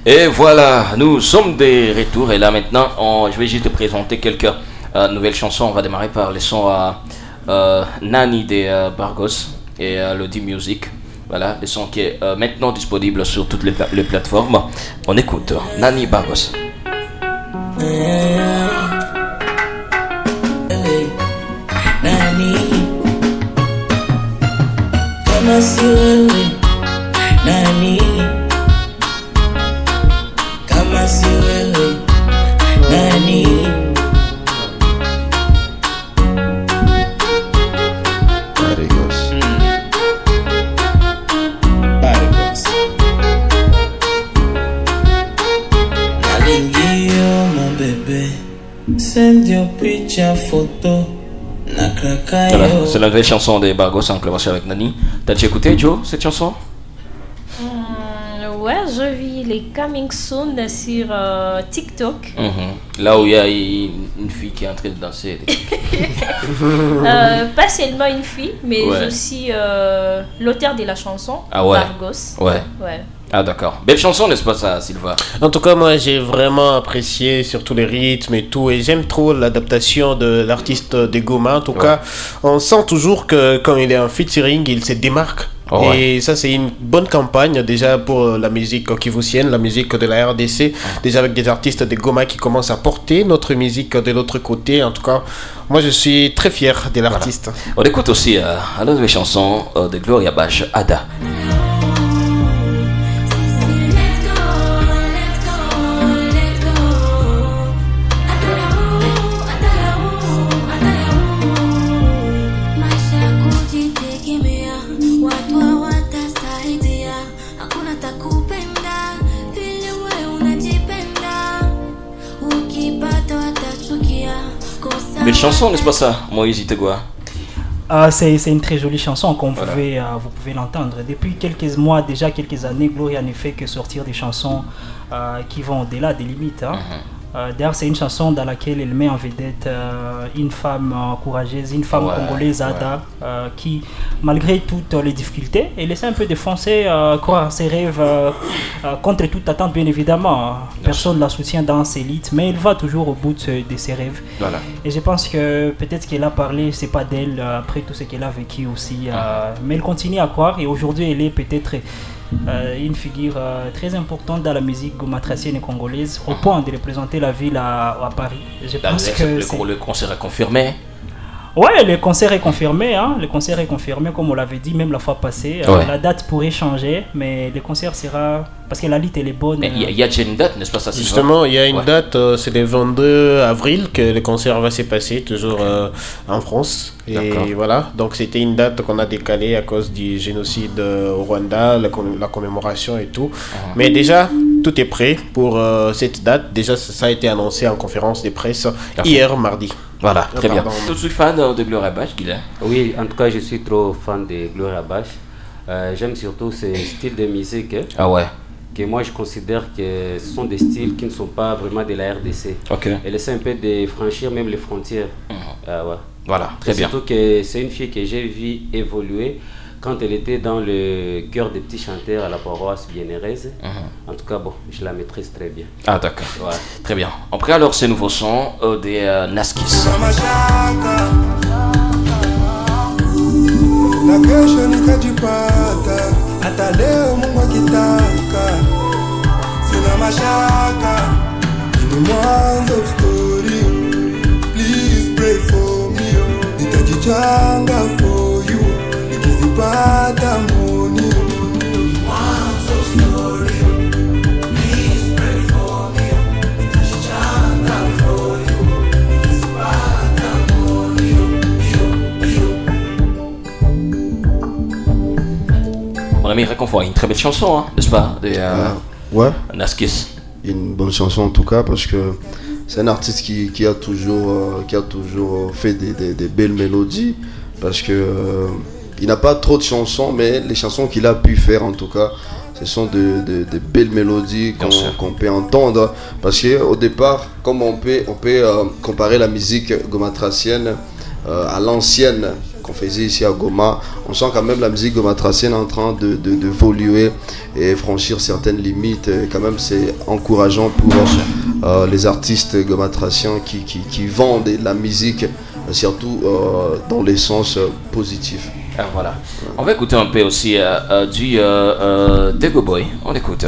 Et voilà, nous sommes des retours et là maintenant, je vais juste te présenter quelques nouvelles chansons. On va démarrer par les sons à Nani des Bargos et Lodi Music. Voilà, le son qui est maintenant disponible sur toutes les plateformes. On écoute Nani Bargos. Nani, kama si wewe nani, kama si wewe nani. Bargos. Nalingio mon bébé, send your picture photo. Voilà, c'est la nouvelle chanson des Bargos en collaboration avec Nani. T'as déjà écouté, Joe, cette chanson? Ouais, je vis les coming soon sur TikTok. Là où il y a une fille qui est en train de danser. Pas seulement une fille, mais Ouais. aussi l'auteur de la chanson, Ah ouais. Bargos. Ouais. Ouais. Ah d'accord. Belle chanson, n'est-ce pas ça, Sylvain? En tout cas, moi j'ai vraiment apprécié surtout les rythmes et tout, et j'aime trop l'adaptation de l'artiste de Goma. En tout cas, on sent toujours que quand il est en featuring, il se démarque. Et ça, c'est une bonne campagne déjà pour la musique kivusienne, la musique de la RDC, déjà avec des artistes de Goma qui commencent à porter notre musique de l'autre côté. En tout cas, moi je suis très fier de l'artiste. Voilà. On écoute aussi la nouvelle chanson de Gloria Bash, Ada. Belle chanson, n'est-ce pas ça, Moïse Itegua? C'est une très jolie chanson, comme vous pouvez l'entendre. Depuis quelques mois, déjà quelques années, Gloria ne fait que sortir des chansons qui vont au-delà des limites. D'ailleurs, c'est une chanson dans laquelle elle met en vedette une femme courageuse, une femme congolaise, Ada, qui, malgré toutes les difficultés, elle essaie un peu de foncer, croire ses rêves contre toute attente, bien évidemment. Personne ne la soutient dans ses luttes, mais elle va toujours au bout de ses rêves. Voilà. Et je pense que peut-être qu'elle a parlé, c'est pas d'elle, après tout ce qu'elle a vécu aussi. Mais elle continue à croire et aujourd'hui, elle est peut-être une figure très importante dans la musique gomatracienne et congolaise, au point de représenter la ville à Paris. Je pense que le concert est confirmé. Ouais, le concert est confirmé, hein. Le concert est confirmé, comme on l'avait dit même la fois passée. La date pourrait changer, mais le concert sera... Parce que la liste elle est bonne. Mais il y a déjà une date, n'est-ce pas ça? Justement, il y a une date, c'est le 22 avril que le concert va se passer, toujours en France. Et voilà, donc c'était une date qu'on a décalée à cause du génocide au Rwanda, la commémoration et tout. Mais déjà, tout est prêt pour cette date. Déjà, ça a été annoncé en conférence de presse hier, mardi. Voilà, très bien. Tu es fan de Gloria Bash, Guilain? Oui, en tout cas, je suis trop fan de Gloria Bash. J'aime surtout ce style de musique. Que moi je considère que ce sont des styles qui ne sont pas vraiment de la RDC. Elle essaie un peu de franchir même les frontières. Voilà, très bien. Surtout que c'est une fille que j'ai vue évoluer quand elle était dans le chœur des petits chanteurs à la paroisse bienhéraise. En tout cas, bon, je la maîtrise très bien. Ah d'accord, très bien. Après alors ces nouveaux sons des Naskis. Na kesho nikajipata, hata leo Mungu akitaka, sina mashaka, ni mwanzo of story. Please pray for me, nitajichanga for you, nikizipata moni. Mwanzo of story. Please pray for me, nitajichanga for you, nikizipata moni. Mon ami Réconfort, une très belle chanson, hein, n'est-ce pas, Naskis. Une bonne chanson en tout cas parce que c'est un artiste qui a toujours fait des belles mélodies parce que il n'a pas trop de chansons mais les chansons qu'il a pu faire en tout cas ce sont de belles mélodies qu'on peut entendre parce que au départ comme on peut comparer la musique gomatracienne à l'ancienne qu'on faisait ici à Goma. On sent quand même la musique gomatracienne en train d'évoluer et franchir certaines limites. Et quand même, c'est encourageant pour les artistes gomatraciens qui vendent la musique, surtout dans les sens positifs. Ah, voilà. On va écouter un peu aussi du Dego Boy. On écoute.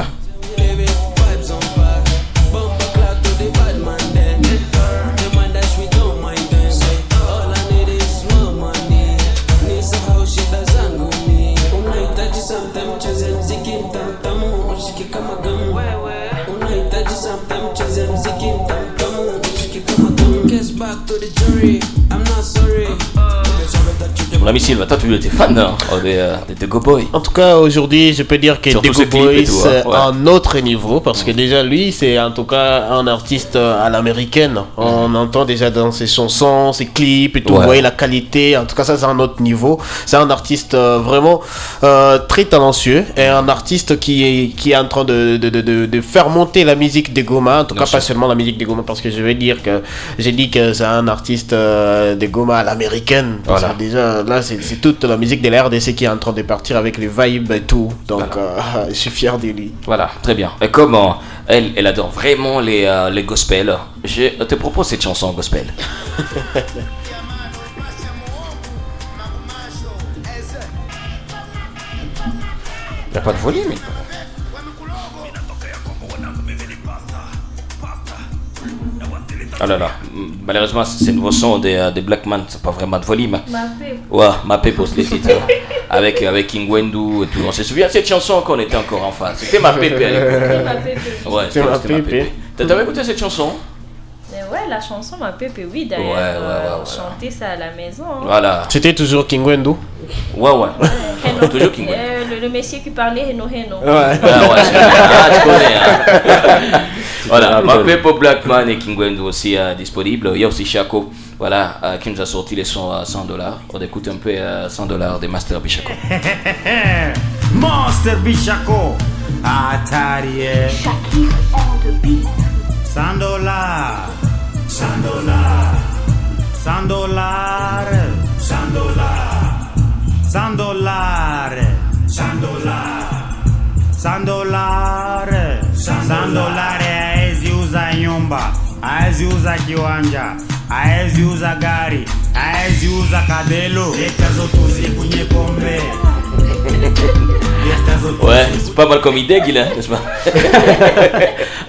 Mon ami Silva, toi tu étais fan de Dego Boy. En tout cas, aujourd'hui, je peux dire que Dego Boy c'est un autre niveau parce que déjà lui, c'est en tout cas un artiste à l'américaine. On entend déjà dans ses chansons, ses clips et tout. Vous voyez la qualité. En tout cas, ça c'est un autre niveau. C'est un artiste vraiment très talentueux et un artiste qui est en train de faire monter la musique de Goma. En tout cas, pas seulement la musique de Goma, parce que je vais dire que j'ai dit que c'est un artiste de Goma à l'américaine. Voilà. Déjà là, c'est toute la musique de la RDC qui est en train de partir avec les vibes et tout. Donc, je suis fier de lui. Voilà, très bien. Et comme elle adore vraiment les gospels, je te propose cette chanson gospel. Il n'y a pas de volume. Ah là là, malheureusement c'est un nouveau son des Black Man, c'est pas vraiment de volume. Ouais, Mapé pose les titres. avec King Wendu et tout. On se souvient de cette chanson quand on était encore enfant. C'était Mapé à l'époque. Ouais, c'était Mapé. T'avais écouté cette chanson? Ouais, la chanson Mapé, oui, d'ailleurs. Chanter ça à la maison. Hein. Voilà. C'était toujours King Wendu? Ouais. Toujours King Wendu. Le monsieur qui parlait Heno. Ouais, tu connais. Hein. Voilà, Mapé pour Black Man et King Wendu aussi disponible. Il y a aussi Chaco, voilà, qui nous a sorti les sons à $100. On écoute un peu $100 de Master Bichako. Master Bichako, Atari. Shakir on the beat. $100. Haezi uza nyumba, haezi uza kiwanja, haezi uza gari, haezi uza kadelo. Leta zote usikunye pombe. Ouais, c'est pas mal comme idée, Guilain, n'est-ce pas?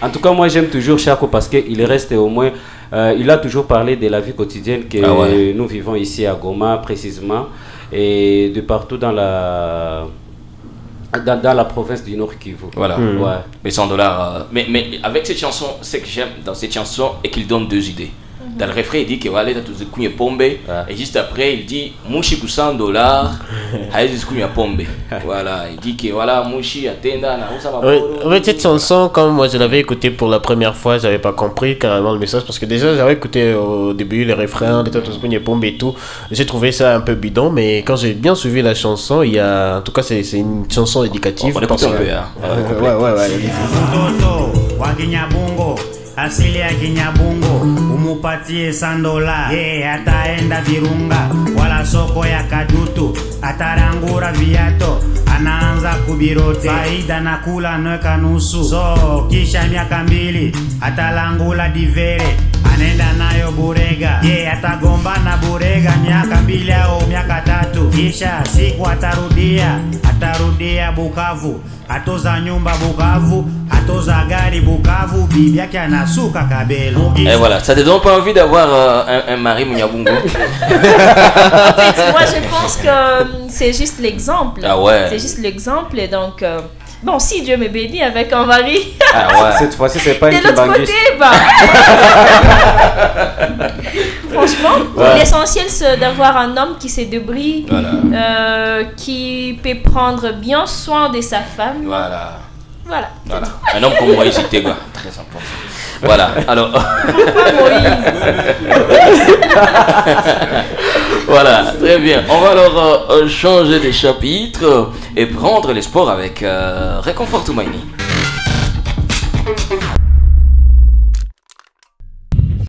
En tout cas, moi j'aime toujours Chaco parce qu'il reste au moins. Il a toujours parlé de la vie quotidienne que nous vivons ici à Goma, précisément, et de partout dans la province du Nord Kivu. Voilà. Ouais. Mais $100. Mais avec cette chanson, ce que j'aime dans cette chanson est qu'il donne deux idées. Dans le refrain, il dit que voilà, tu as tout pombe. Et juste après, il dit Mouchi pour $100, Haïs Kounya pombe. Voilà, il dit que voilà, Mouchi attenda. En fait, cette chanson, comme moi je l'avais écoutée pour la première fois, j'avais pas compris carrément le message parce que déjà j'avais écouté au début les refrains, les pombe et tout. J'ai trouvé ça un peu bidon, mais quand j'ai bien suivi la chanson, il y a, en tout cas, c'est une chanson éducative. On écoute un peu, asili ya Kinyabungo umupatie $100 ataenda Virunga wala soko ya Kadutu atarangura viato anaanza kubirote faida na kula nweka nusu so kisha miaka 2 atalangula divere anenda nayo Burega atagombana Burega miaka 2 au miaka 3 kisha siku atarudia Bukavu atoza nyumba Bukavu atoza gari Bukavu bibi yake anasuka kabelo. Et voilà, ça te donne pas envie d'avoir un mari Munyabungo? En fait, moi je pense que c'est juste l'exemple. Ah ouais. C'est juste l'exemple et donc bon, si Dieu me bénit avec un mari. Ah ouais. Cette fois-ci c'est pas une de l'autre côté, franchement, l'essentiel c'est d'avoir un homme qui se débrouille, qui peut prendre bien soin de sa femme. Voilà. Voilà. Un homme comme Moïse était très important. Voilà, alors. Voilà, très bien. On va alors changer de chapitre et prendre les sports avec Réconfort Toumaini.